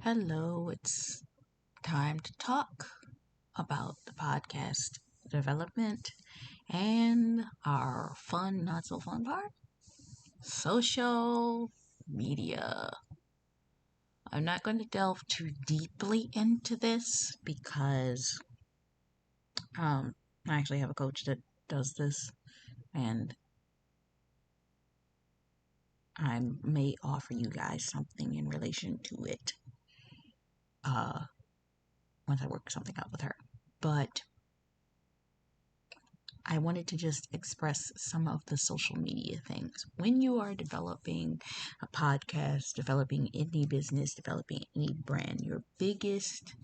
Hello, it's time to talk about the podcast development and our fun, not so fun part social media. I'm not going to delve too deeply into this because I actually have a coach that does this, and I may offer you guys something in relation to it uh, once I work something out with her. But I wanted to just express some of the social media things. When you are developing a podcast, developing any business, developing any brand, your biggest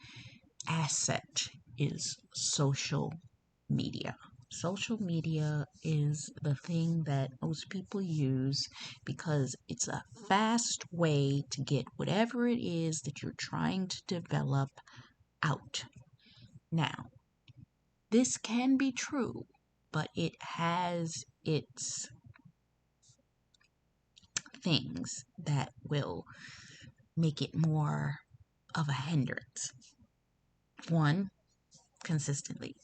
asset is social media. Social media is the thing that most people use because it's a fast way to get whatever it is that you're trying to develop out. Now, this can be true, but it has its things that will make it more of a hindrance. One, consistency.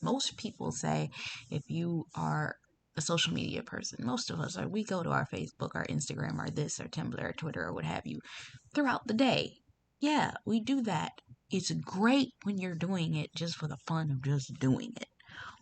Most people say if you are a social media person, most of us are, we go to our Facebook, our Instagram, our this, our Tumblr, our Twitter, or what have you throughout the day. Yeah, we do that. It's great when you're doing it just for the fun of just doing it.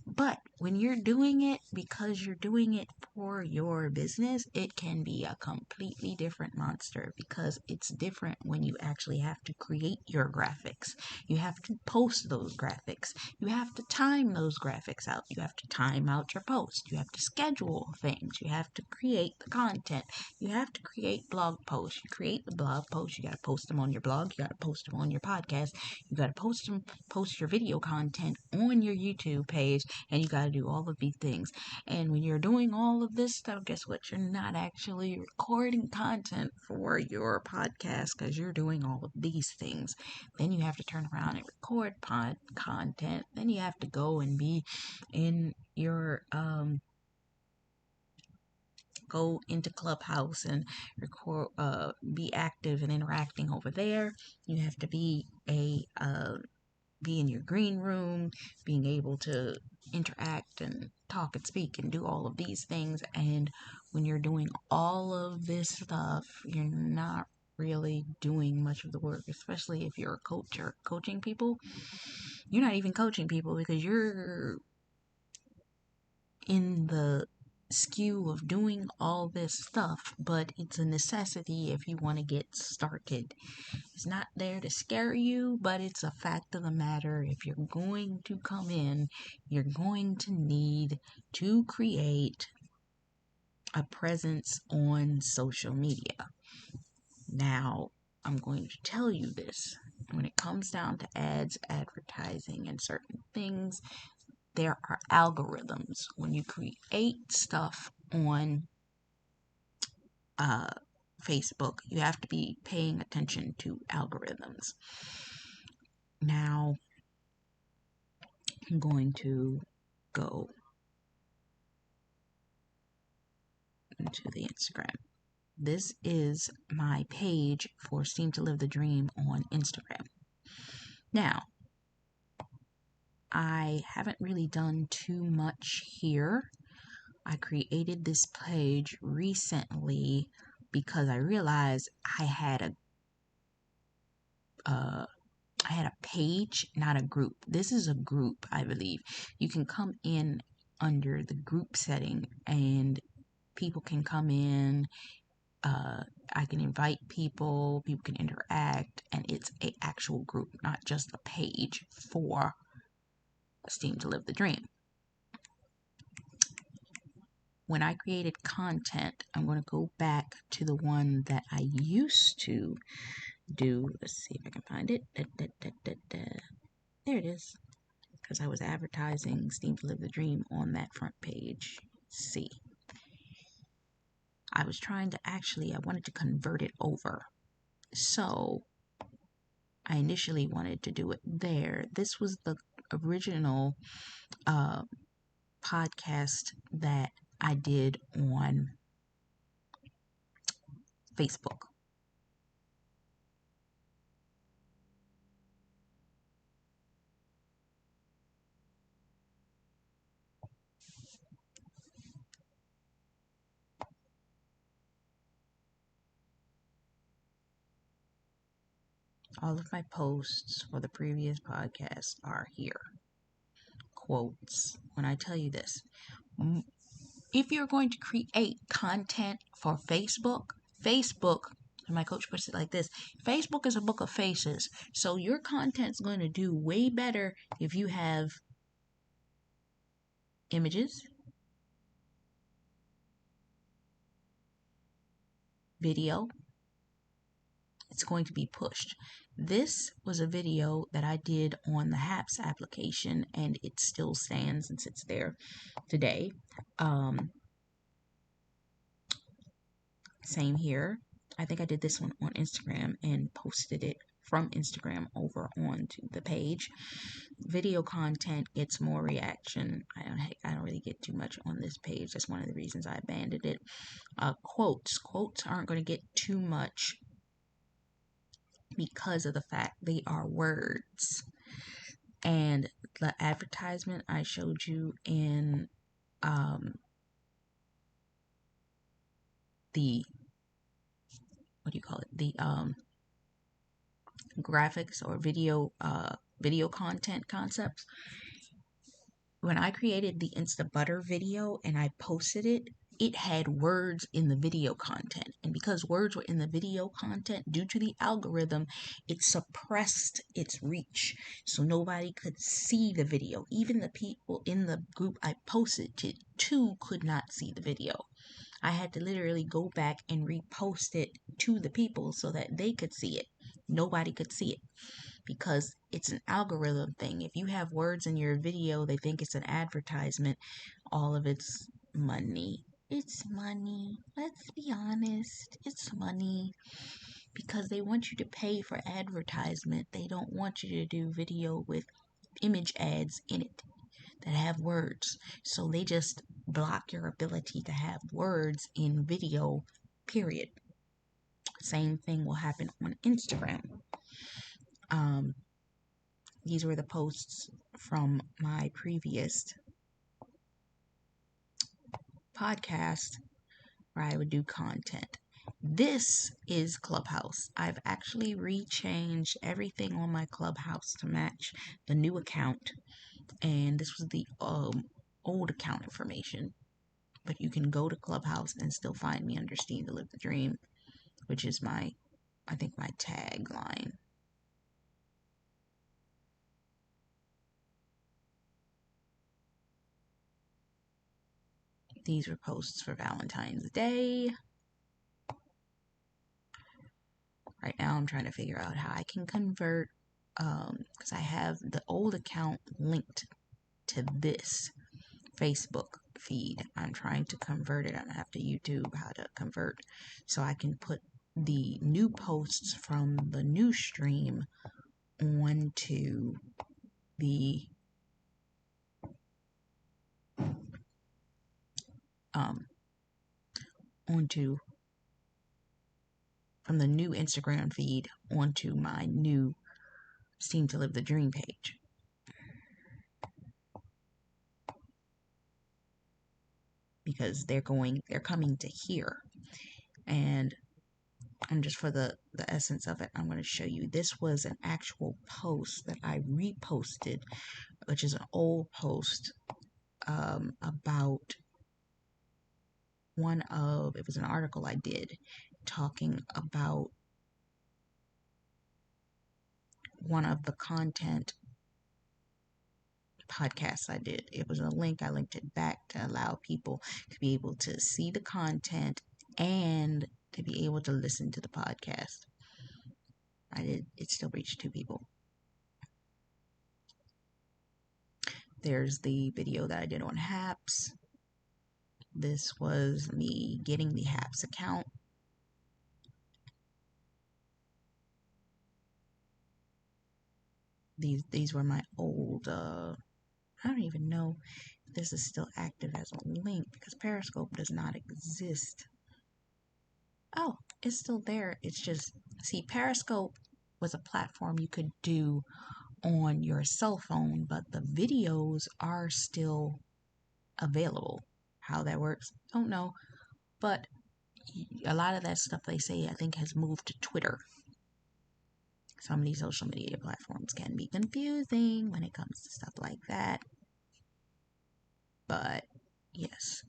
But when you're doing it because you're doing it for your business, it can be a completely different monster because it's different when you actually have to create your graphics. You have to post those graphics. You have to time those graphics out. You have to time out your post. You have to schedule things. You have to create the content. You have to create blog posts. You create the blog posts. You got to post them on your blog. You got to post them on your podcast. You got to post your video content on your YouTube page, and you got to do all of these things. And when you're doing all of this stuff, guess what? You're not actually recording content for your podcast because you're doing all of these things. Then you have to turn around and record content. Then you have to go and be in your go into Clubhouse and record, be active and interacting over there. You have to be in your green room, being able to interact and talk and speak and do all of these things. And when you're doing all of this stuff, you're not really doing much of the work, especially if you're a coach or coaching people. You're not even coaching people because you're in the skew of doing all this stuff, but it's a necessity if you want to get started. It's not there to scare you, but it's a fact of the matter. If you're going to come in, you're going to need to create a presence on social media. Now, I'm going to tell you this. When it comes down to ads, advertising, and certain things, there are algorithms. When you create stuff on uh, Facebook, you have to be paying attention to algorithms. Now, I'm going to go into the Instagram. This is my page for Steam to Live the Dream on Instagram. Now, I haven't really done too much here. I created this page recently because I realized I had a page, not a group. This is a group, I believe. You can come in under the group setting and people can come in. I can invite people can interact, and it's an actual group, not just a page for Steam to Live the Dream. When I created content, I'm going to go back to the one that I used to do. Let's see if I can find it. There it is. Because I was advertising Steam to Live the Dream on that front page. See. I wanted to convert it over. So, I initially wanted to do it there. This was the original podcast that I did on Facebook. All of my posts for the previous podcast are here. Quotes. When I tell you this, if you're going to create content for Facebook, and my coach puts it like this: Facebook is a book of faces. So your content's going to do way better if you have images, video. It's going to be pushed. This was a video that I did on the HAPS application, and it still stands and sits there today. Same here. I think I did this one on Instagram and posted it from Instagram over onto the page. Video content gets more reaction. I don't really get too much on this page. That's one of the reasons I abandoned it. Quotes aren't going to get too much because of the fact they are words. And the advertisement I showed you in the the graphics or video content concepts. When I created the Insta Butter video and I posted it, it had words in the video content. And because words were in the video content, due to the algorithm, it suppressed its reach. So nobody could see the video. Even the people in the group I posted it to could not see the video. I had to literally go back and repost it to the people so that they could see it. Nobody could see it because it's an algorithm thing. If you have words in your video, they think it's an advertisement. All of it's money. It's money. Let's be honest. It's money because they want you to pay for advertisement. They don't want you to do video with image ads in it that have words. So they just block your ability to have words in video, period. Same thing will happen on Instagram. These were the posts from my previous podcast where I would do content. This is Clubhouse. I've actually rechanged everything on my Clubhouse to match the new account. And this was the old account information. But you can go to Clubhouse and still find me under Steam to Live the Dream, which is my tagline. These were posts for Valentine's Day. Right now I'm trying to figure out how I can convert, because I have the old account linked to this Facebook feed. I'm trying to convert it. I have to YouTube how to convert so I can put the new posts from the new stream onto the from the new Instagram feed onto my new Steam to Live the Dream page. Because they're coming to here. And I'm just for the essence of it, I'm going to show you. This was an actual post that I reposted, which is an old post about it was an article I did talking about one of the content podcasts I did. It was a link. I linked it back to allow people to be able to see the content and to be able to listen to the podcast. It still reached 2 people. There's the video that I did on HAPS. This was me getting the HAPS account. These were my old, I don't even know if this is still active as a link because Periscope does not exist. Oh, it's still there. It's just, see, Periscope was a platform you could do on your cell phone, but the videos are still available. How that works, don't know. But a lot of that stuff they say, I think, has moved to Twitter. Some of these social media platforms can be confusing when it comes to stuff like that. But yes.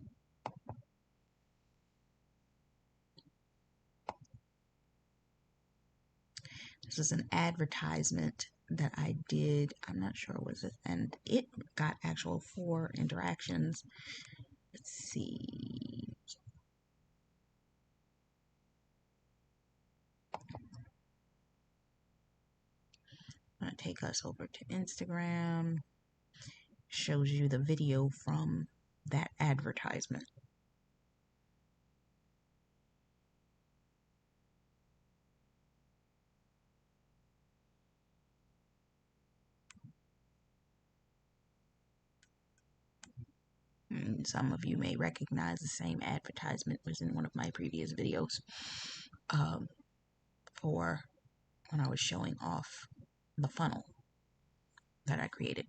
This is an advertisement that I did. I'm not sure was it, and it got actual 4 interactions. Let's see. I'm gonna take us over to Instagram. Shows you the video from that advertisement. Some of you may recognize the same advertisement was in one of my previous videos for when I was showing off the funnel that I created.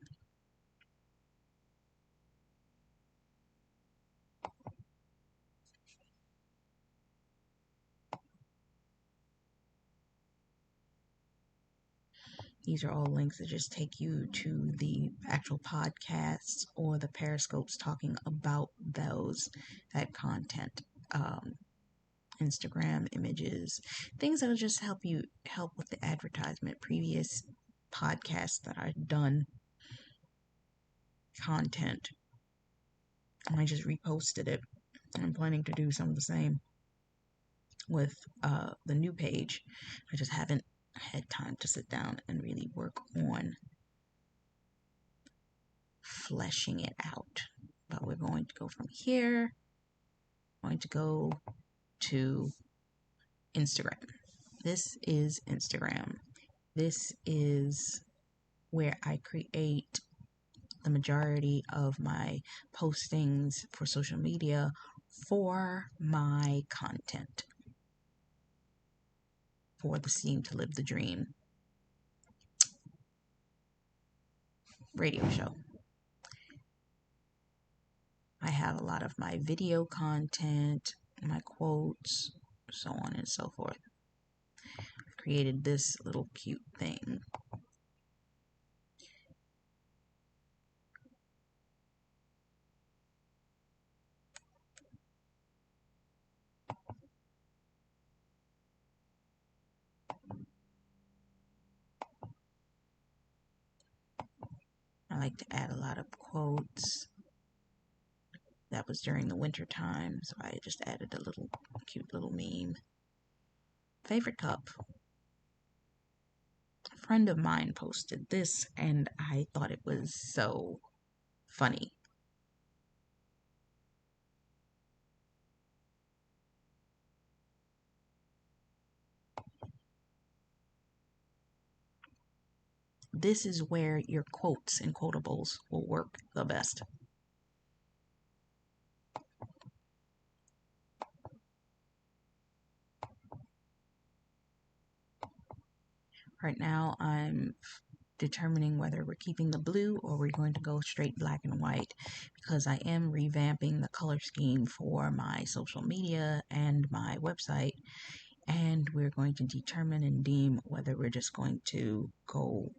These are all links that just take you to the actual podcasts or the periscopes talking about that content. Instagram images, things that'll just help with the advertisement. Previous podcasts that I've done, content, and I just reposted it. I'm planning to do some of the same with the new page. I just haven't had time to sit down and really work on fleshing it out. But we're going to go from here, going to go to Instagram. This is Instagram. This is where I create the majority of my postings for social media for my content, for the Seem to Live the Dream radio show. I have a lot of my video content, my quotes, so on and so forth. I've created this little cute thing. I like to add a lot of quotes. That was during the winter time, so I just added a little cute little meme. Favorite cup. A friend of mine posted this and I thought it was so funny. This is where your quotes and quotables will work the best. Right now, I'm determining whether we're keeping the blue or we're going to go straight black and white, because I am revamping the color scheme for my social media and my website, and we're going to determine and deem whether we're just going to go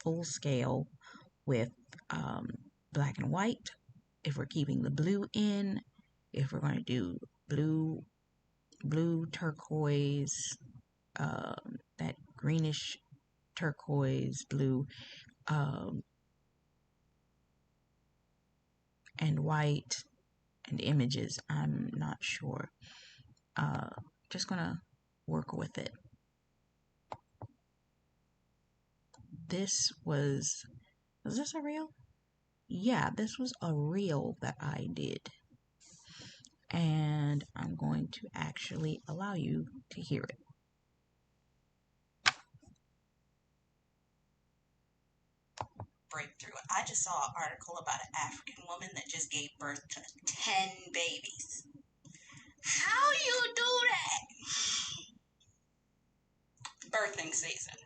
full scale with black and white, if we're keeping the blue in, if we're going to do blue turquoise, that greenish turquoise blue, and white and images. I'm not sure. Just gonna work with it. Was this a reel? Yeah, this was a reel that I did. And I'm going to actually allow you to hear it. Breakthrough. I just saw an article about an African woman that just gave birth to 10 babies. How you do that? Birthing season.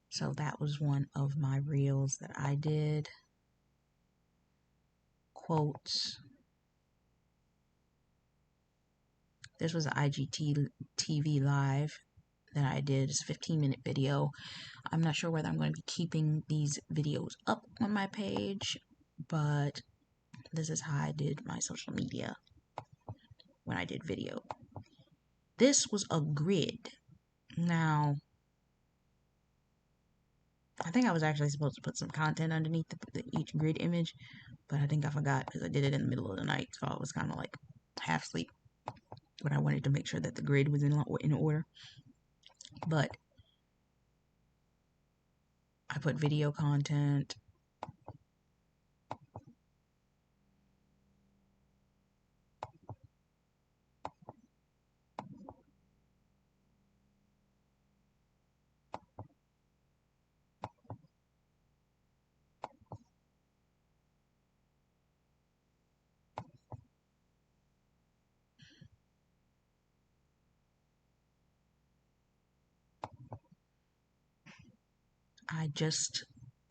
So that was one of my reels that I did. quotes. This was an IGTV live that I did. It's a 15-minute video. I'm not sure whether I'm going to be keeping these videos up on my page, but this is how I did my social media when I did video. This was a grid. Now, I think I was actually supposed to put some content underneath each grid image, but I think I forgot because I did it in the middle of the night, so I was kind of like half asleep. But I wanted to make sure that the grid was in order. But I put video content. I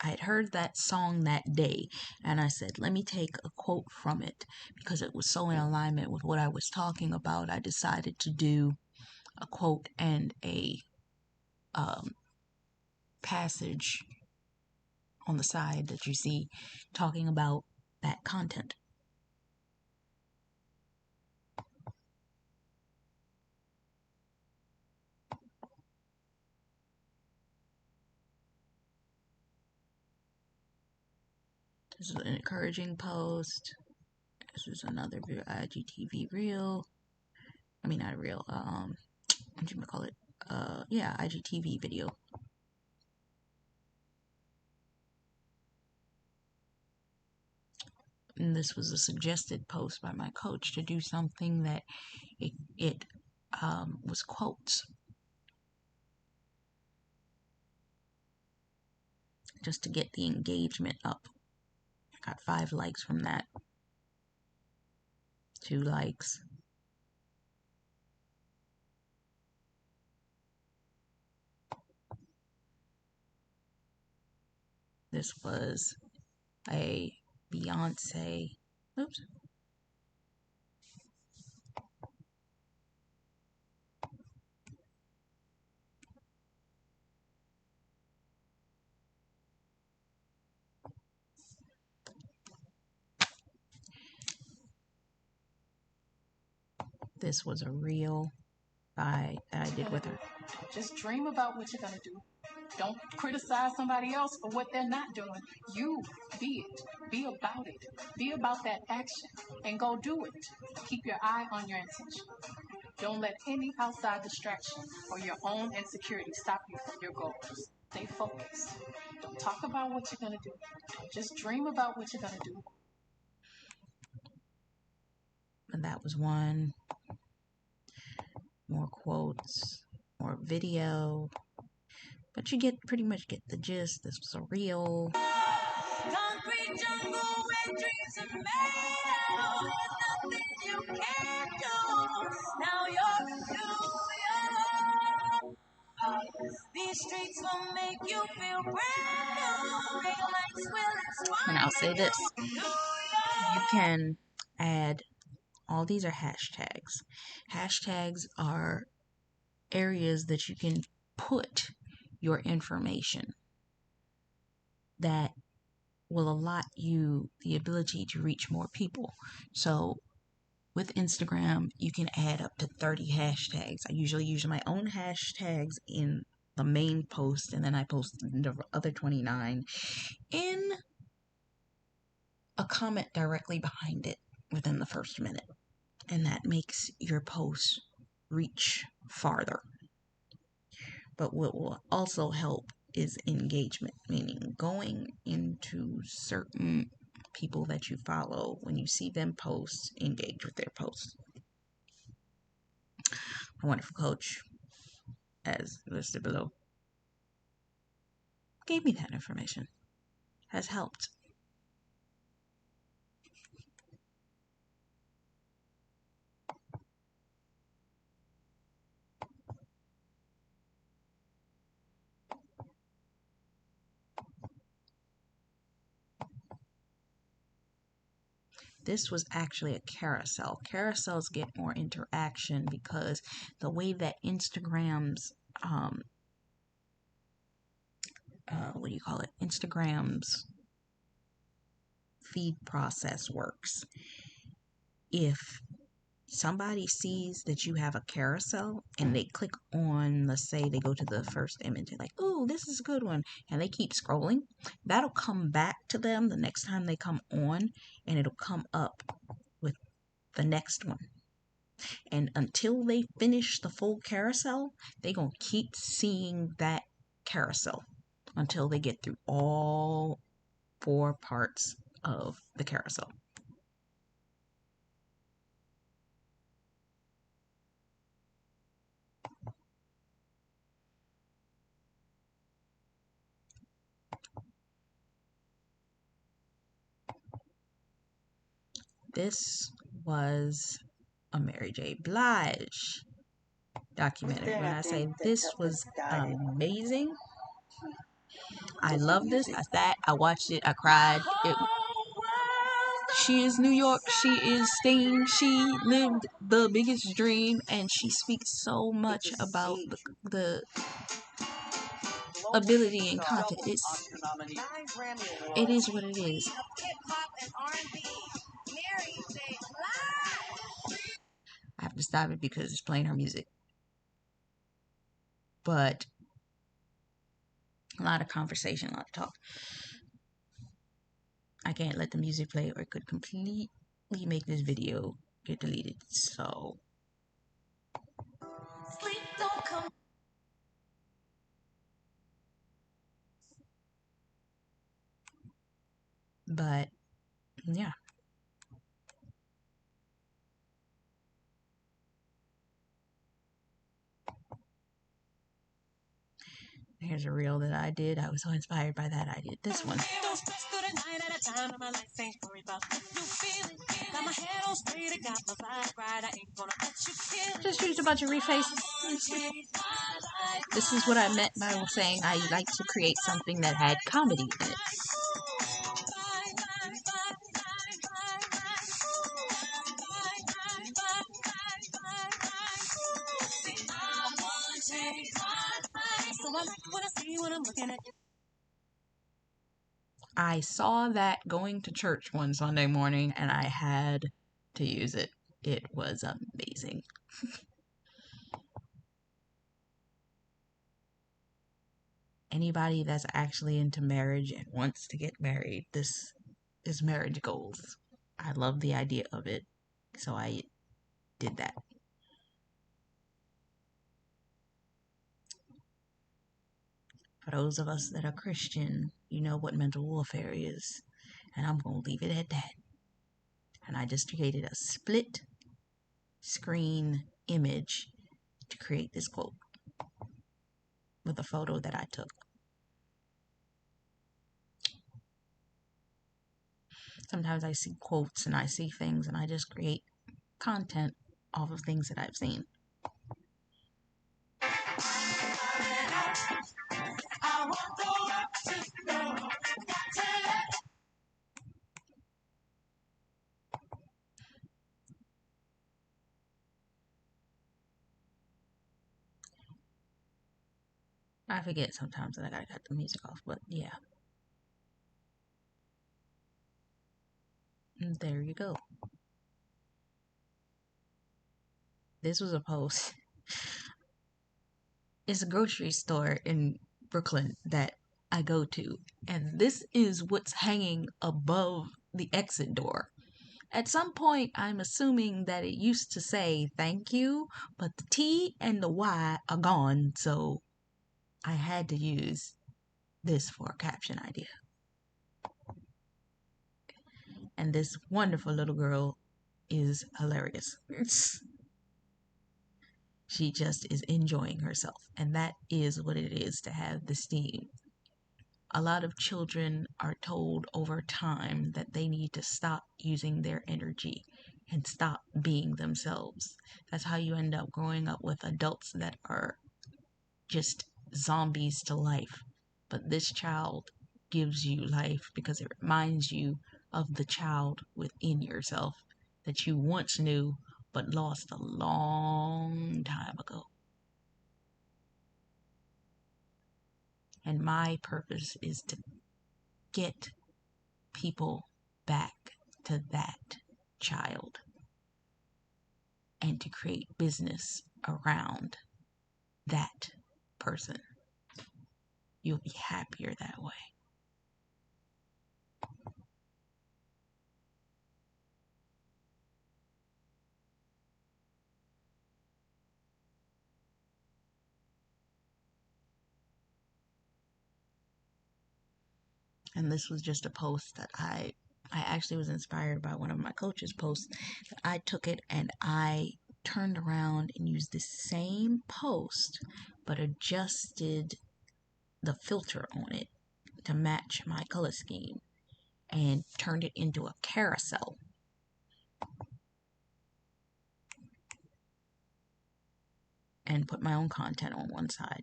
had heard that song that day, and I said, let me take a quote from it because it was so in alignment with what I was talking about. I decided to do a quote and a passage on the side that you see talking about that content. This is an encouraging post. This is another IGTV reel. I mean, not real. What you call it? Yeah, IGTV video. And this was a suggested post by my coach to do something that it was quotes. Just to get the engagement up. I got 5 likes from that. 2 likes. This was a Beyonce. Oops. This was a reel that I did with her. Just dream about what you're going to do. Don't criticize somebody else for what they're not doing. You be it. Be about it. Be about that action and go do it. Keep your eye on your intention. Don't let any outside distraction or your own insecurity stop you from your goals. Stay focused. Don't talk about what you're going to do. Just dream about what you're going to do. And that was one. More quotes, more video. But you pretty much get the gist. This was a reel. Concrete jungle where dreams are made of. There's nothing you can't do. Now you're these streets will make you feel brand new. Big lights will inspire. And I'll say this. You can add, all these are hashtags. Hashtags are areas that you can put your information that will allot you the ability to reach more people. So with Instagram, you can add up to 30 hashtags. I usually use my own hashtags in the main post, and then I post the other 29 in a comment directly behind it within the first minute. And that makes your post reach farther. But what will also help is engagement, meaning going into certain people that you follow. When you see them post, engage with their posts. A wonderful coach, as listed below, gave me that information. Has helped. This was actually a carousel. Carousels get more interaction because the way that Instagram's what do you call it? Instagram's feed process works. If somebody sees that you have a carousel and they click on, let's say they go to the first image and like, oh, this is a good one, and they keep scrolling, that'll come back to them the next time they come on, and it'll come up with the next one. And until they finish the full carousel, they gonna keep seeing that carousel until they get through all 4 parts of the carousel. This was a Mary J. Blige documentary. When I say this was amazing, I love this. I sat, I watched it, I cried. She is New York, she is Stain, she lived the biggest dream, and she speaks so much about the ability and content. It is what it is. I have to stop it because it's playing her music. But a lot of conversation, a lot of talk. I can't let the music play or it could completely make this video get deleted. So sleep don't come. But yeah. Here's a reel that I did. I was so inspired by that. I did this one. Just used a bunch of refaces. This is what I meant by saying I like to create something that had comedy in it. I saw that going to church one Sunday morning and I had to use it. It was amazing. Anybody that's actually into marriage and wants to get married, this is marriage goals. I love the idea of it, so I did that. For those of us that are Christian, you know what mental warfare is, and I'm going to leave it at that. And I just created a split screen image to create this quote with a photo that I took. Sometimes I see quotes and I see things and I just create content off of things that I've seen. I forget sometimes that I gotta cut the music off, but yeah. And there you go. This was a post. It's a grocery store in Brooklyn that I go to, and this is what's hanging above the exit door. At some point, I'm assuming that it used to say thank you, but the T and the Y are gone, so I had to use this for a caption idea. And this wonderful little girl is hilarious. She just is enjoying herself, and that is what it is to have the steam. A lot of children are told over time that they need to stop using their energy and stop being themselves. That's how you end up growing up with adults that are just zombies to life. But this child gives you life because it reminds you of the child within yourself that you once knew but lost a long time ago. And my purpose is to get people back to that child and to create business around that person. You'll be happier that way. And this was just a post that I actually was inspired by one of my coach's posts. I took it and I turned around and used the same post but adjusted the filter on it to match my color scheme and turned it into a carousel. And put my own content on one side.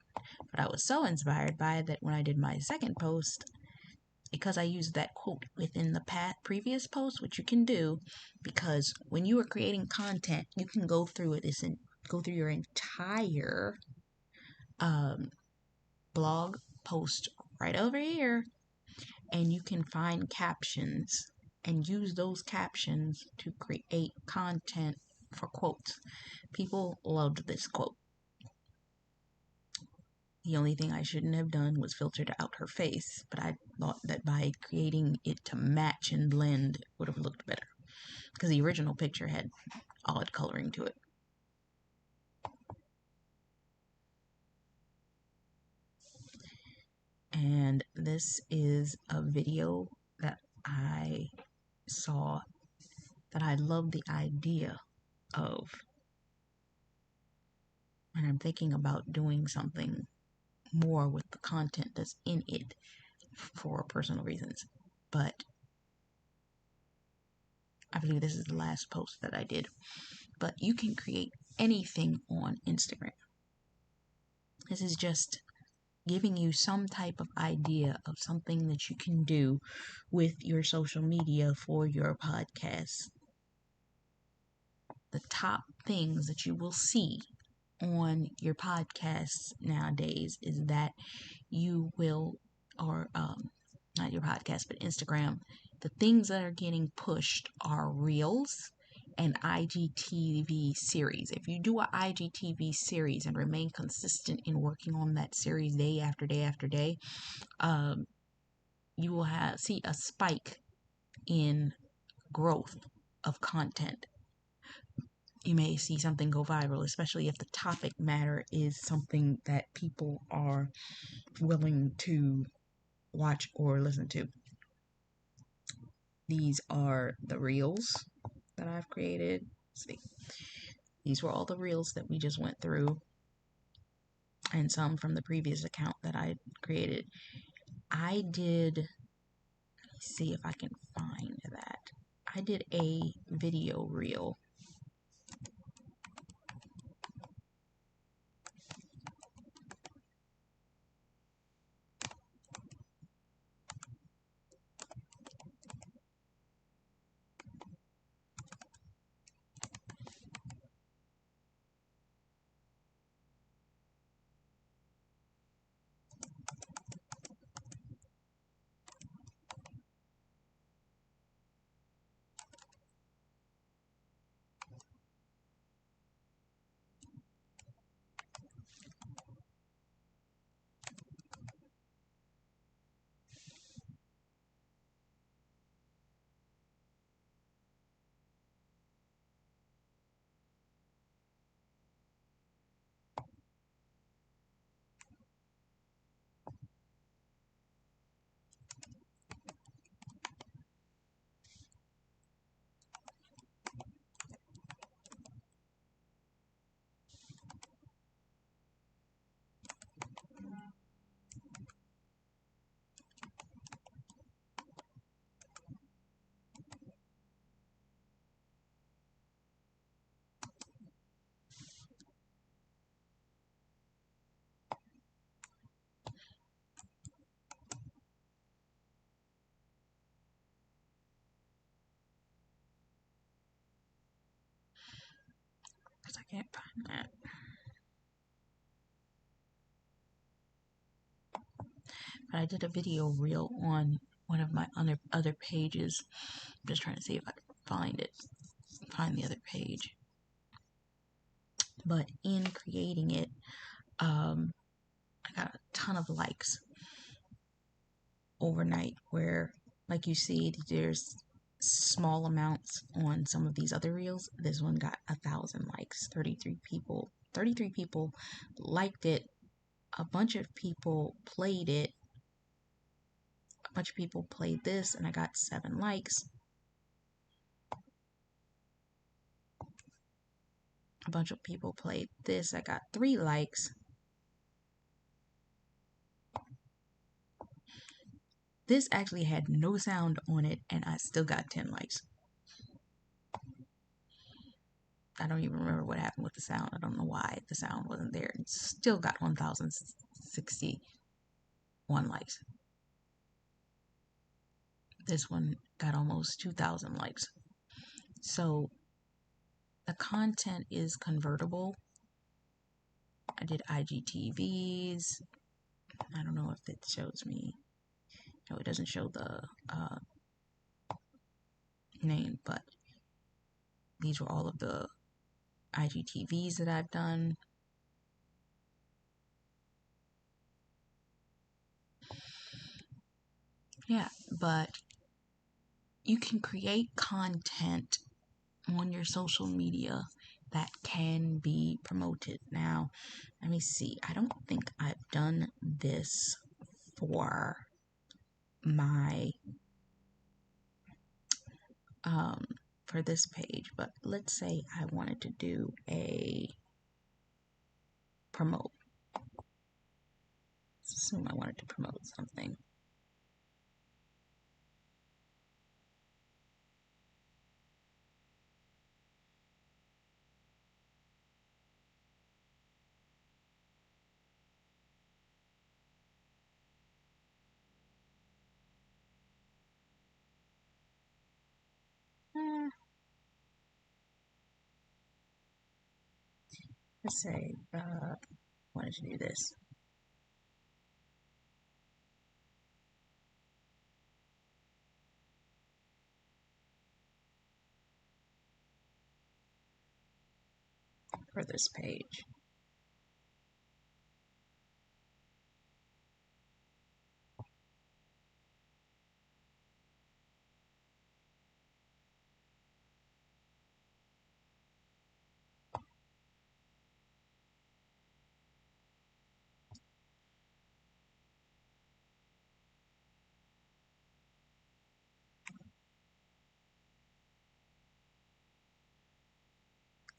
But I was so inspired by it that when I did my second post, because I used that quote within the previous post, which you can do, because when you are creating content, you can go through it and go through your entire blog post right over here, and you can find captions and use those captions to create content for quotes. People loved this quote. The only thing I shouldn't have done was filtered out her face, but I thought that by creating it to match and blend would have looked better, because the original picture had odd coloring to it. And this is a video that I saw that I love the idea of, and I'm thinking about doing something more with the content that's in it for personal reasons. But I believe this is the last post that I did. But you can create anything on Instagram. This is just giving you some type of idea of something that you can do with your social media for your podcast. The top things that you will see on your podcasts nowadays is that you will, or not your podcast, but Instagram, the things that are getting pushed are reels and IGTV series. If you do an IGTV series and remain consistent in working on that series day after day after day, you will see a spike in growth of content. You may see something go viral, especially if the topic matter is something that people are willing to watch or listen to. These are the reels that I've created. Let's see. These were all the reels that we just went through, and some from the previous account that I created. I did, let me see if I can find that. I did a video reel. Can't find that. But I did a video reel on one of my other pages. I'm just trying to see if I can find the other page. But in creating it, I got a ton of likes overnight. Where, like you see, there's small amounts on some of these other reels. This one got 1,000 likes. 33 people. 33 people liked it. A bunch of people played it. A bunch of people played this, and I got 7 likes. A bunch of people played this. I got 3 likes. This actually had no sound on it, and I still got 10 likes. I don't even remember what happened with the sound. I don't know why the sound wasn't there. It still got 1,061 likes. This one got almost 2,000 likes. So the content is convertible. I did IGTVs. I don't know if it shows me. No, it doesn't show the name, but these were all of the IGTVs that I've done. Yeah, but you can create content on your social media that can be promoted. Now, let me see. I don't think I've done this for my for this page, but let's say I wanted to do a promote. Let's assume I wanted to promote something. Let's say I wanted to do this. For this page.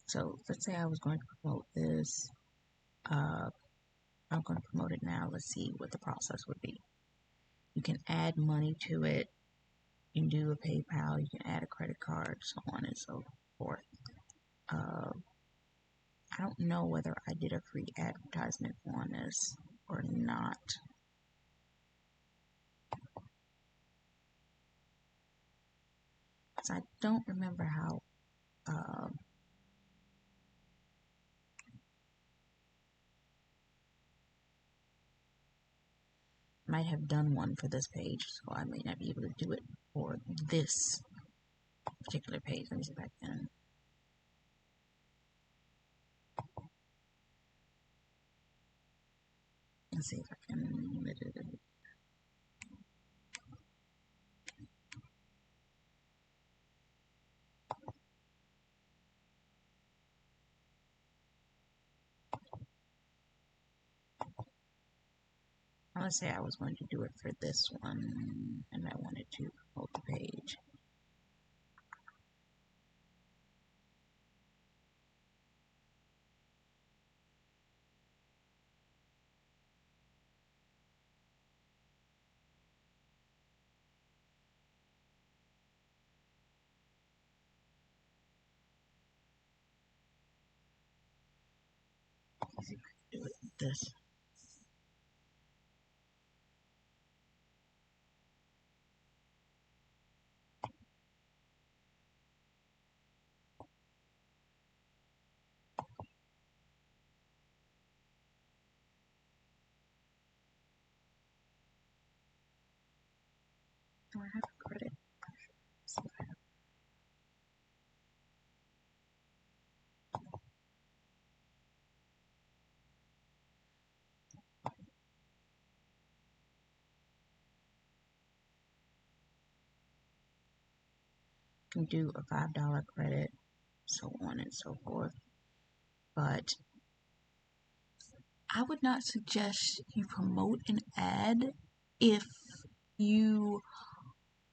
So let's say I was going to promote this. I'm going to promote it now. Let's see what the process would be. You can add money to it. You can do a PayPal. You can add a credit card, so on and so forth. I don't know whether I did a free advertisement on this or not. Because I don't remember how might have done one for this page, so I may not be able to do it for this particular page. Let me see if I can. Let's see if I can. Let's say I was going to do it for this one, and I wanted to promote the page. Let's see if I can do it with this. Do I have a credit? Can do a $5 credit, so on and so forth. But I would not suggest you promote an ad if you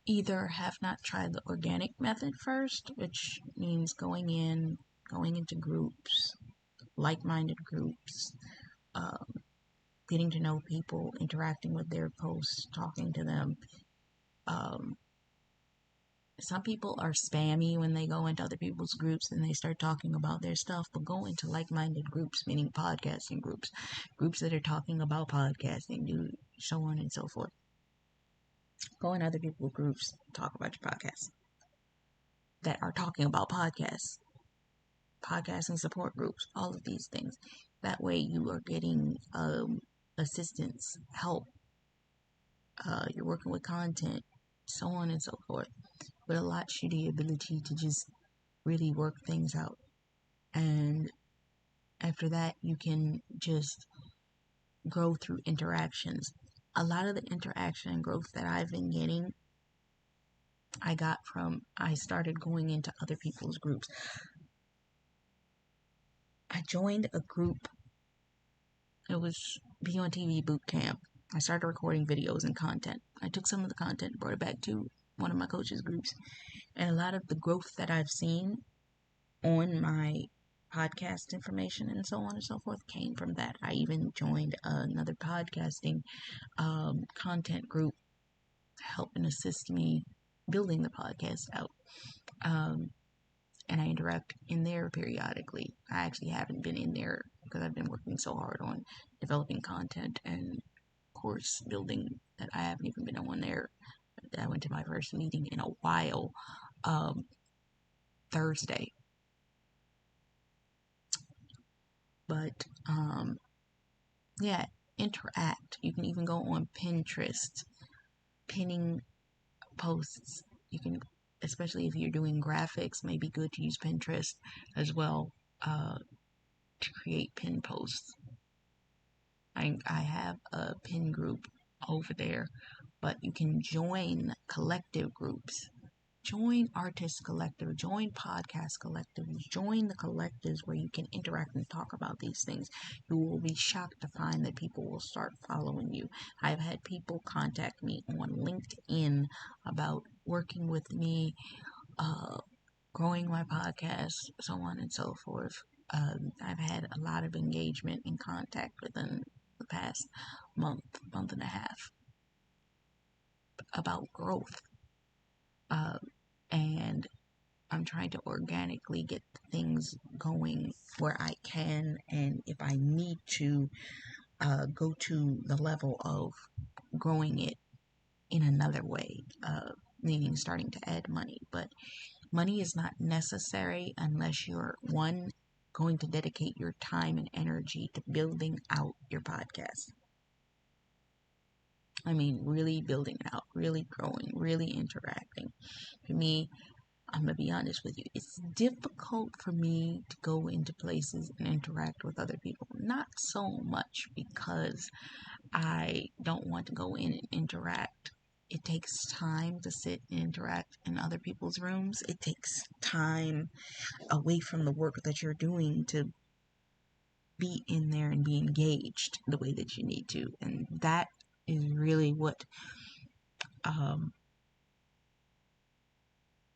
either have not tried the organic method first, which means going into groups, like-minded groups, um, getting to know people, interacting with their posts, talking to them. Some people are spammy when they go into other people's groups and they start talking about their stuff, but go into like-minded groups, meaning podcasting groups, groups that are talking about podcasting, so on and so forth. Go in other people's groups, talk about your podcast that are talking about podcasts, podcasting support groups, all of these things. That way you are getting assistance, help, you're working with content, so on and so forth. But a lot you the ability to just really work things out. And after that, you can just grow through interactions. A lot of the interaction and growth that I've been getting, I started going into other people's groups. I joined a group. It was Be on TV Boot Camp. I started recording videos and content. I took some of the content, brought it back to one of my coaches' groups. And a lot of the growth that I've seen on my podcast information and so on and so forth came from that. I even joined another podcasting content group to help and assist me building the podcast out. And I interact in there periodically. I actually haven't been in there because I've been working so hard on developing content and course building that I haven't even been on there. I went to my first meeting in a while, Thursday. But yeah, interact. You can even go on Pinterest, pinning posts. You can, especially if you're doing graphics, maybe good to use Pinterest as well to create pin posts. I have a pin group over there, but you can join collective groups. Join artist collective, join podcast collectives, join the collectives where you can interact and talk about these things. You will be shocked to find that people will start following you. I've had people contact me on LinkedIn about working with me, growing my podcast, so on and so forth. I've had a lot of engagement and contact within the past month and a half about growth. And I'm trying to organically get things going where I can, and if I need to go to the level of growing it in another way, meaning starting to add money. But money is not necessary unless you're, one, going to dedicate your time and energy to building out your podcast. I mean, really building it out, really growing, really interacting. For me, I'm going to be honest with you, it's difficult for me to go into places and interact with other people. Not so much because I don't want to go in and interact. It takes time to sit and interact in other people's rooms. It takes time away from the work that you're doing to be in there and be engaged the way that you need to. And that is really what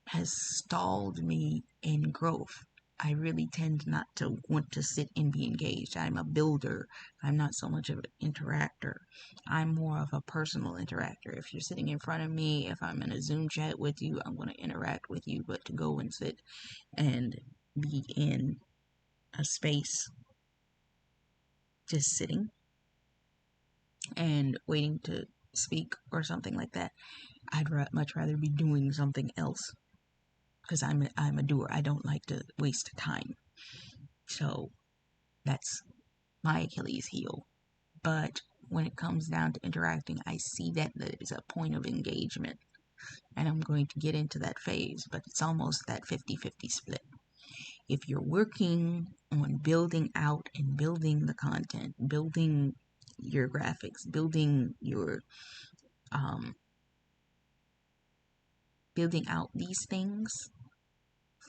has stalled me in growth. I really tend not to want to sit and be engaged. I'm a builder. I'm not so much of an interactor. I'm more of a personal interactor. If you're sitting in front of me, if I'm in a Zoom chat with you, I'm going to interact with you. But to go and sit and be in a space just sitting and waiting to speak or something like that, I'd much rather be doing something else. Because I'm a doer. I don't like to waste time. So that's my Achilles heel. But when it comes down to interacting, I see that there is a point of engagement. and I'm going to get into that phase, but it's almost that 50-50 split. If you're working on building out and building the content, building your graphics, um, building out these things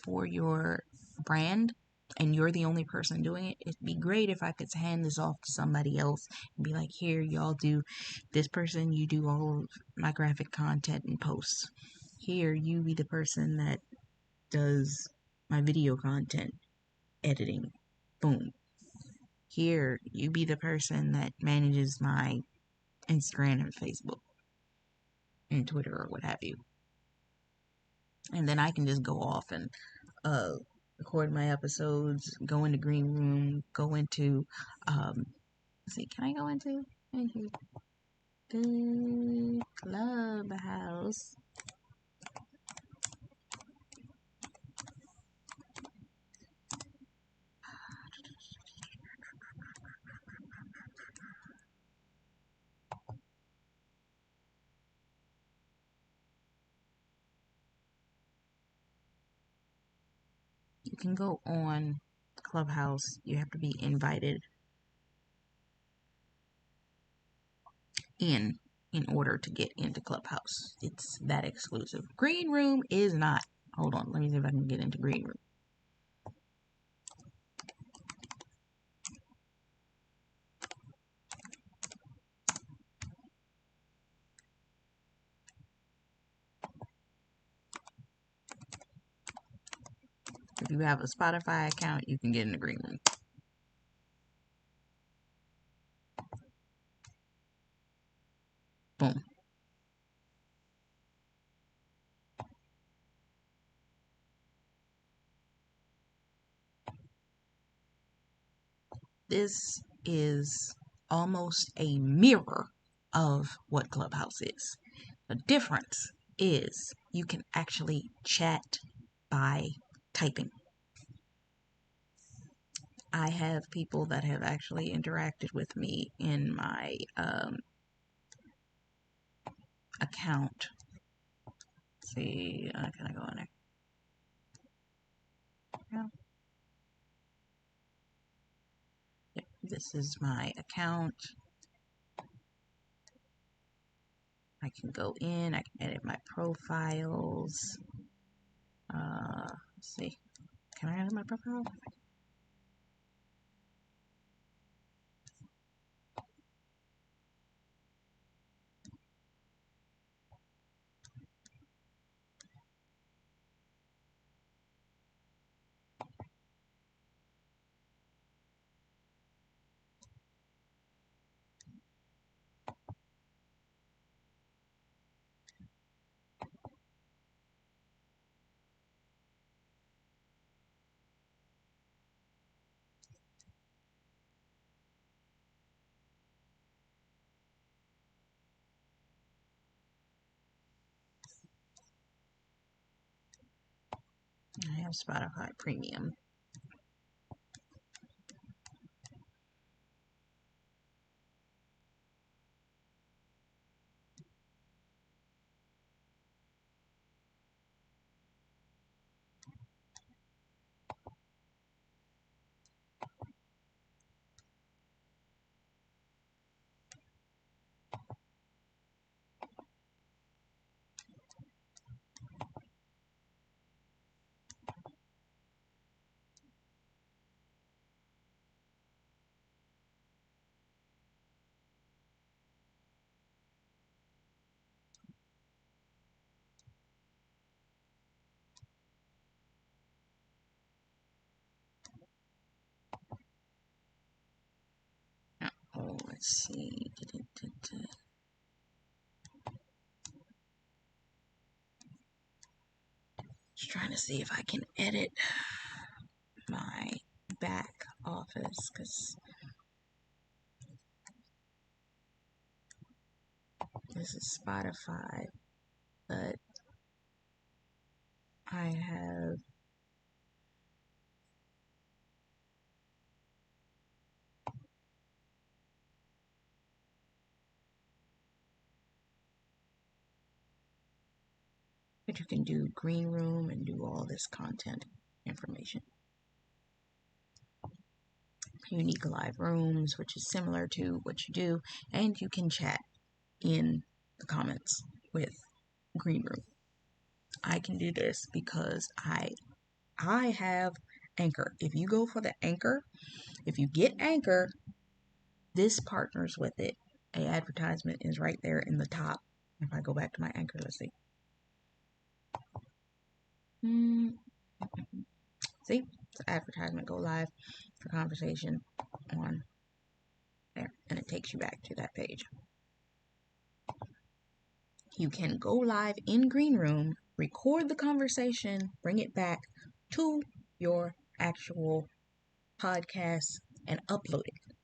for your brand, and you're the only person doing it, it'd be great if I could hand this off to somebody else and be like, here, y'all do this person, you do all of my graphic content and posts. Here, you be the person that does my video content editing. Boom. Here, you be the person that manages my Instagram and Facebook and Twitter or what have you. And then I can just go off and record my episodes, go into green room, go into let's see, can I go into the clubhouse? You can go on Clubhouse. You have to be invited in order to get into Clubhouse. It's that exclusive. Green room is not. Hold on, let me see if I can get into green room. If you have a Spotify account, you can get in the green room. Boom. This is almost a mirror of what Clubhouse is. The difference is you can actually chat by typing. I have people that have actually interacted with me in my account. Let's see, can I go in there? Yeah. Yep, this is my account. I can go in, I can edit my profiles. Let's see, can I edit my profile? I have Spotify Premium. Oh, let's see. Just trying to see if I can edit my back office, because this is Spotify, but I have But you can do green room and do all this content information. Unique live rooms, which is similar to what you do, and you can chat in the comments with green room. I can do this because I have Anchor. If you go for the Anchor, if you get Anchor, this partners with it. A advertisement is right there in the top. If I go back to my Anchor, let's see. See, the advertisement go live for conversation on there, and it takes you back to that page. You can go live in Green Room, record the conversation, bring it back to your actual podcast, and upload it.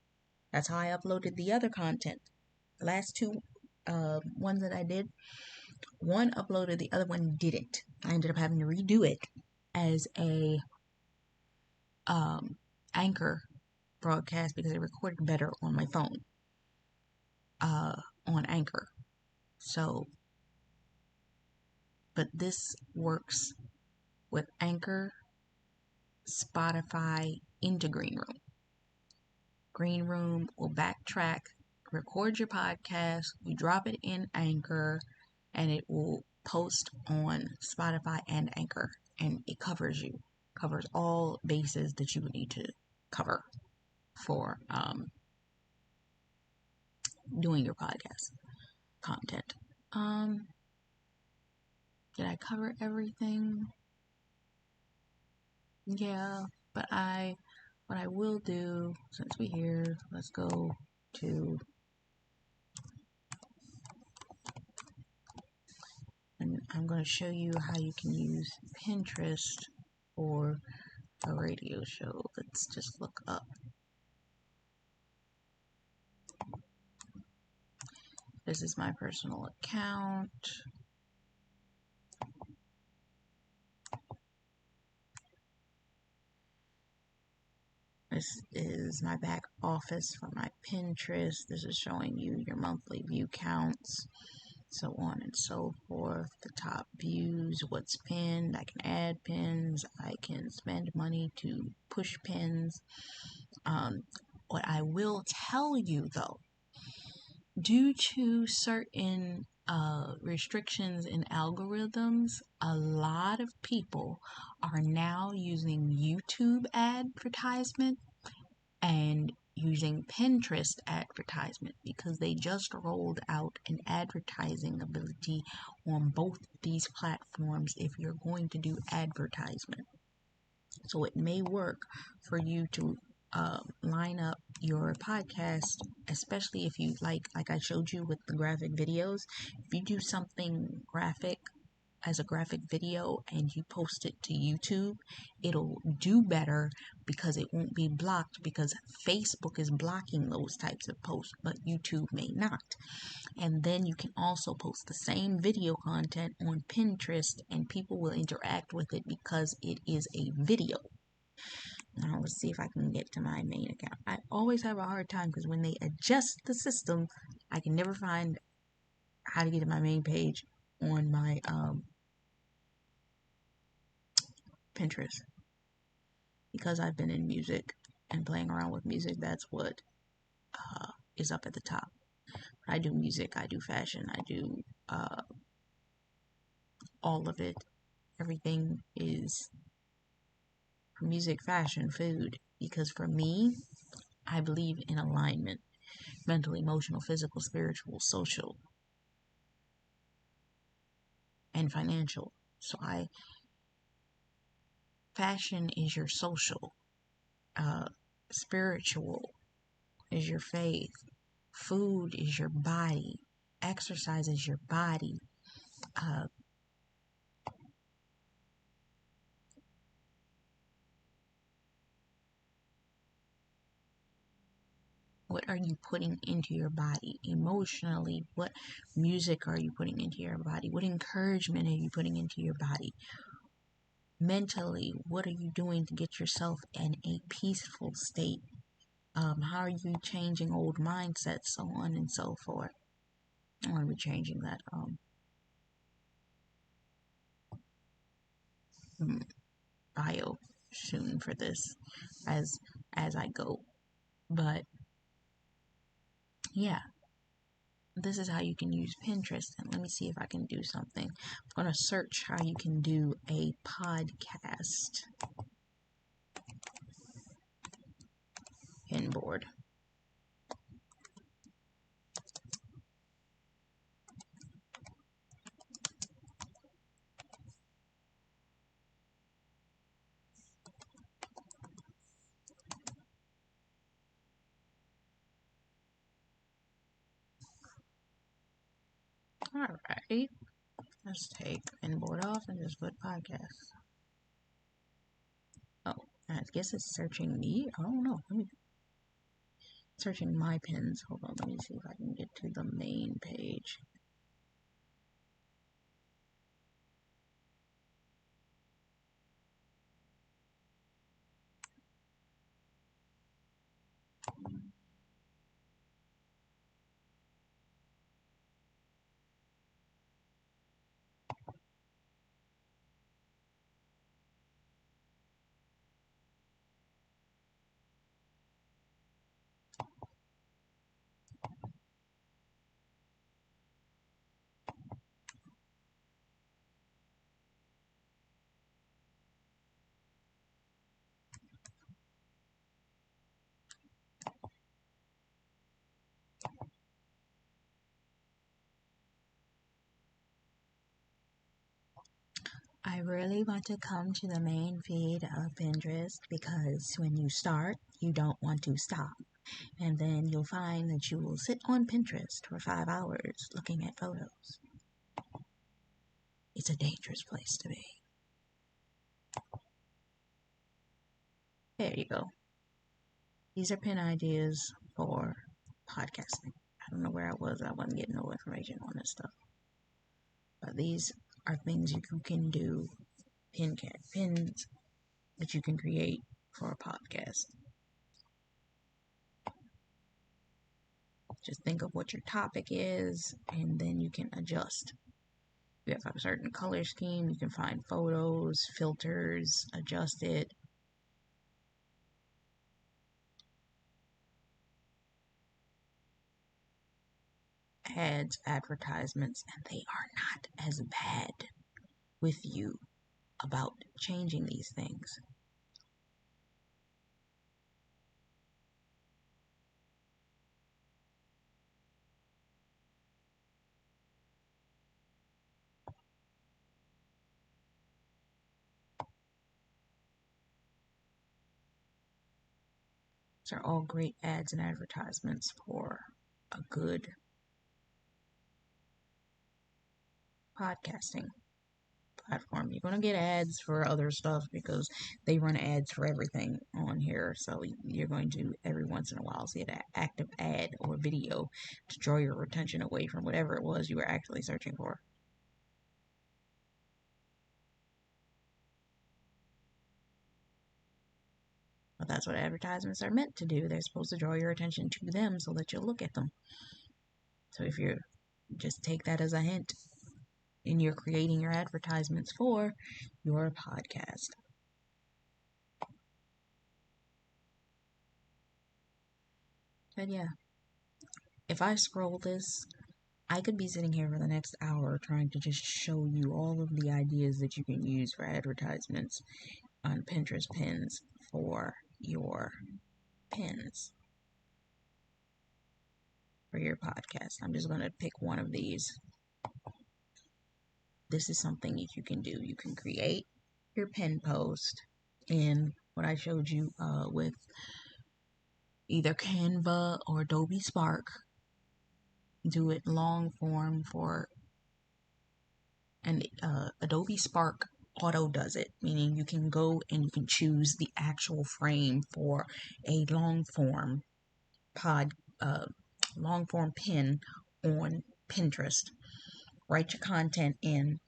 That's how I uploaded the other content. The last two ones that I did, one uploaded, the other one didn't. I ended up having to redo it as a Anchor broadcast because it recorded better on my phone on Anchor. So, but this works with Anchor, Spotify, into Green Room. Green Room will backtrack, record your podcast, we drop it in Anchor, and it will post on Spotify and Anchor, and it covers all bases that you would need to cover for doing your podcast content. Did I cover everything? Yeah, but what I will do, since we're here, let's go to, and I'm going to show you how you can use Pinterest for a radio show. Let's just look up. This is my personal account. This is my back office for my Pinterest. This is showing you your monthly view counts, so on and so forth. The top views, what's pinned. I can add pins. I can spend money to push pins. What I will tell you though, due to certain restrictions in algorithms, a lot of people are now using YouTube advertisement and using Pinterest advertisement because they just rolled out an advertising ability on both these platforms if you're going to do advertisement. So it may work for you to line up your podcast, especially if you like I showed you with the graphic videos. If you do something graphic as a graphic video and you post it to YouTube, it'll do better because it won't be blocked, because Facebook is blocking those types of posts, but YouTube may not. And then you can also post the same video content on Pinterest and people will interact with it because it is a video. Now let's see if I can get to my main account. I always have a hard time because when they adjust the system, I can never find how to get to my main page on my Pinterest. Because I've been in music and playing around with music, that's what is up at the top. I do music, I do fashion, I do all of it. Everything is music, fashion, food. Because for me, I believe in alignment. Mental, emotional, physical, spiritual, social, and financial. So fashion is your social. Spiritual is your faith. Food is your body. Exercise is your body. What are you putting into your body emotionally? What music are you putting into your body? What encouragement are you putting into your body? Mentally, what are you doing to get yourself in a peaceful state? How are you changing old mindsets, so on and so forth? I want to be changing that bio soon for this as I go. But yeah, this is how you can use Pinterest. And let me see if I can do something. I'm going to search how you can do a podcast pinboard. Alright, let's take pinboard off and just put podcast. Oh, I guess it's searching me. I don't know. Searching my pins. Hold on, let me see if I can get to the main page. I really want to come to the main feed of Pinterest because when you start, you don't want to stop. And then you'll find that you will sit on Pinterest for 5 hours looking at photos. It's a dangerous place to be. There you go. These are pin ideas for podcasting. I don't know where I was. I wasn't getting no information on this stuff. But these are things you can do, pins that you can create for a podcast. Just think of what your topic is, and then you can adjust. If you have a certain color scheme, you can find photos, filters, adjust it. Ads, advertisements, and they are not as bad with you about changing these things. These are all great ads and advertisements for a good podcasting platform. You're going to get ads for other stuff because they run ads for everything on here. So you're going to every once in a while see an active ad or video to draw your attention away from whatever it was you were actually searching for. But that's what advertisements are meant to do. They're supposed to draw your attention to them so that you'll look at them. So if you just take that as a hint, and you're creating your advertisements for your podcast. But yeah, if I scroll this, I could be sitting here for the next hour trying to just show you all of the ideas that you can use for advertisements on Pinterest pins for your pins for your podcast. I'm just going to pick one of these. This is something that you can do. You can create your pin post in what I showed you with either Canva or Adobe Spark. Do it long form for and Adobe Spark auto does it, meaning you can go and you can choose the actual frame for a long form long form pin on Pinterest. Write your content in,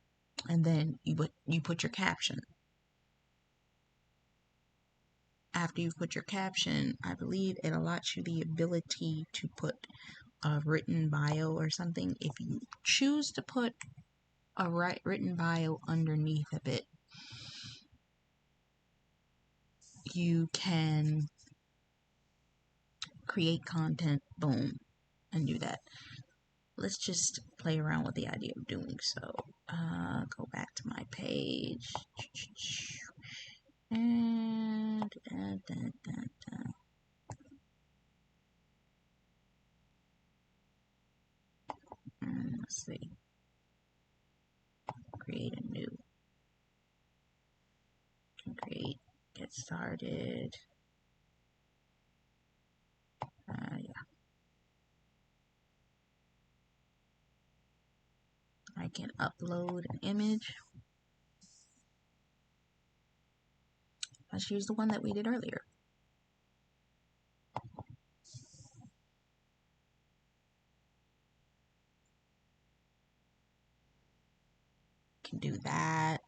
and then you put your caption. After you put your caption, I believe it allots you the ability to put a written bio or something. If you choose to put a written bio underneath of it, you can create content, boom, and do that. Let's just play around with the idea of doing so. Go back to my page. And let's see. Create a new. Create. Get started. Yeah. I can upload an image. Let's use the one that we did earlier. Can do that.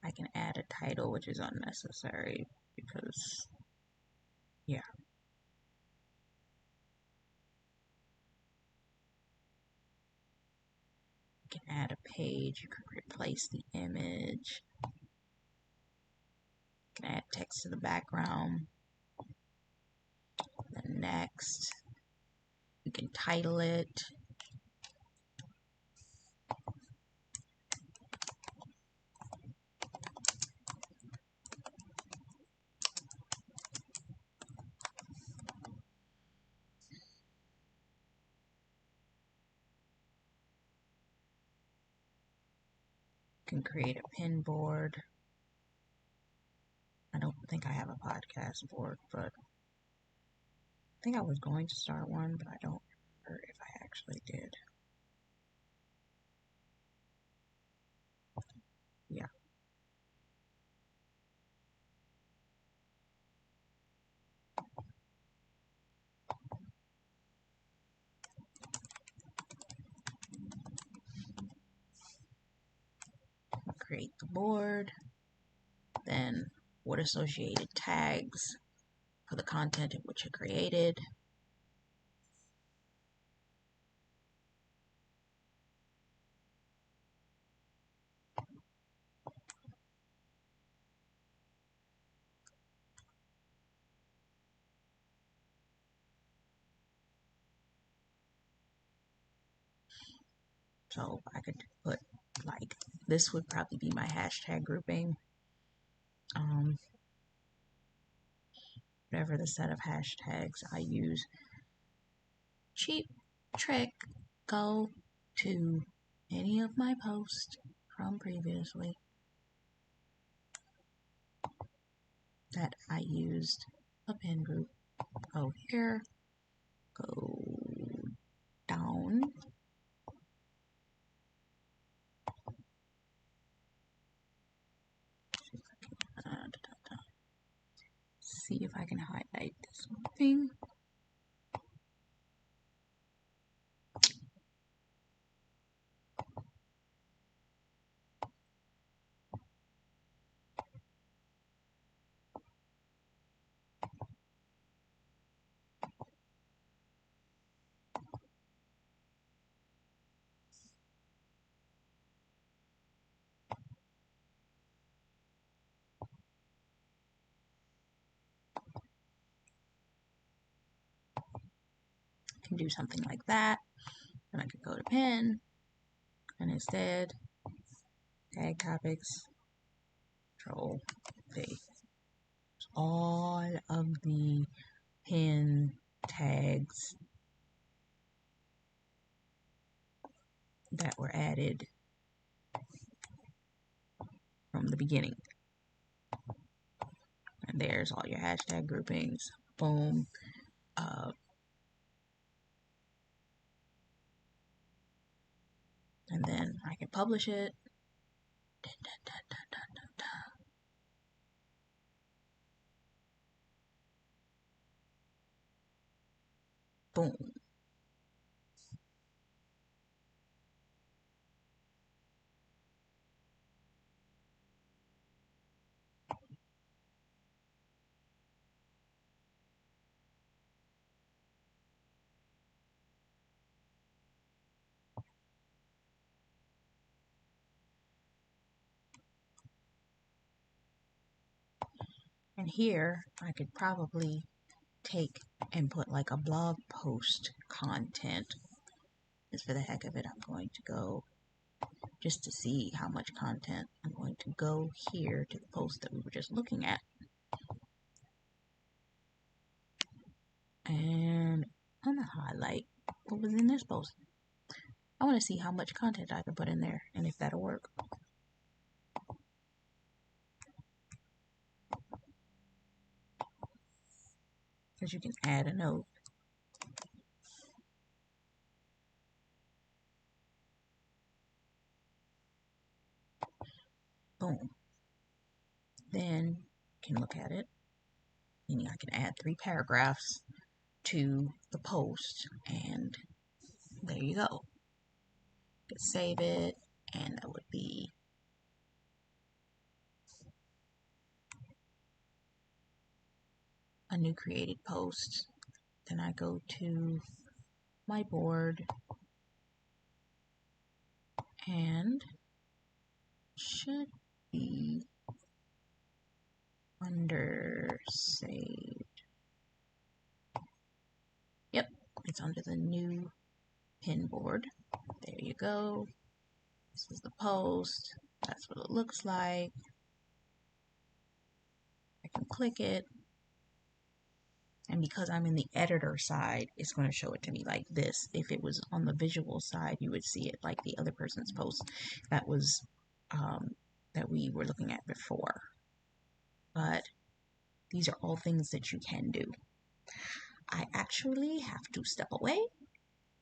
I can add a title, which is unnecessary because, yeah. You can add a page. You can replace the image. You can add text to the background. Then next, you can title it. You can create a pin board. I don't think I have a podcast board, but I think I was going to start one, but I don't remember if I actually did. Yeah. Create the board. Then what associated tags for the content in which you created. So I could put, like, this would probably be my hashtag grouping. Whatever the set of hashtags I use. Cheap trick, go to any of my posts from previously that I used a pin group. Go here, go down. See if I can highlight this thing. Can do something like that. And I could go to pin and instead tag topics, control V. All of the pin tags that were added from the beginning. And there's all your hashtag groupings. Boom. And then I can publish it. Boom. And here I could probably take and put like a blog post content. Just for the heck of it, I'm going to go just to see how much content. I'm going to go here to the post that we were just looking at. And I'm going to highlight what was in this post. I want to see how much content I can put in there and if that'll work. Because you can add a note. Boom. Then you can look at it. And I can add 3 paragraphs to the post. And there you go. You can save it. And that would be a new created post. Then I go to my board and should be under saved. Yep, it's under the new pin board. There you go. This is the post. That's what it looks like. I can click it. And because I'm in the editor side, it's going to show it to me like this. If it was on the visual side, you would see it like the other person's post that was that we were looking at before. But these are all things that you can do. I actually have to step away,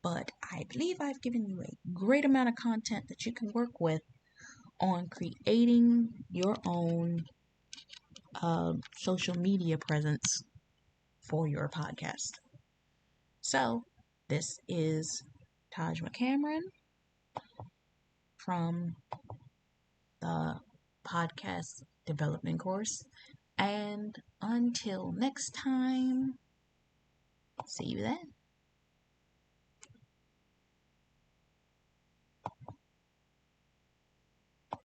but I believe I've given you a great amount of content that you can work with on creating your own social media presence for your podcast. So, this is Taj McCameron from the podcast development course. And until next time, see you then.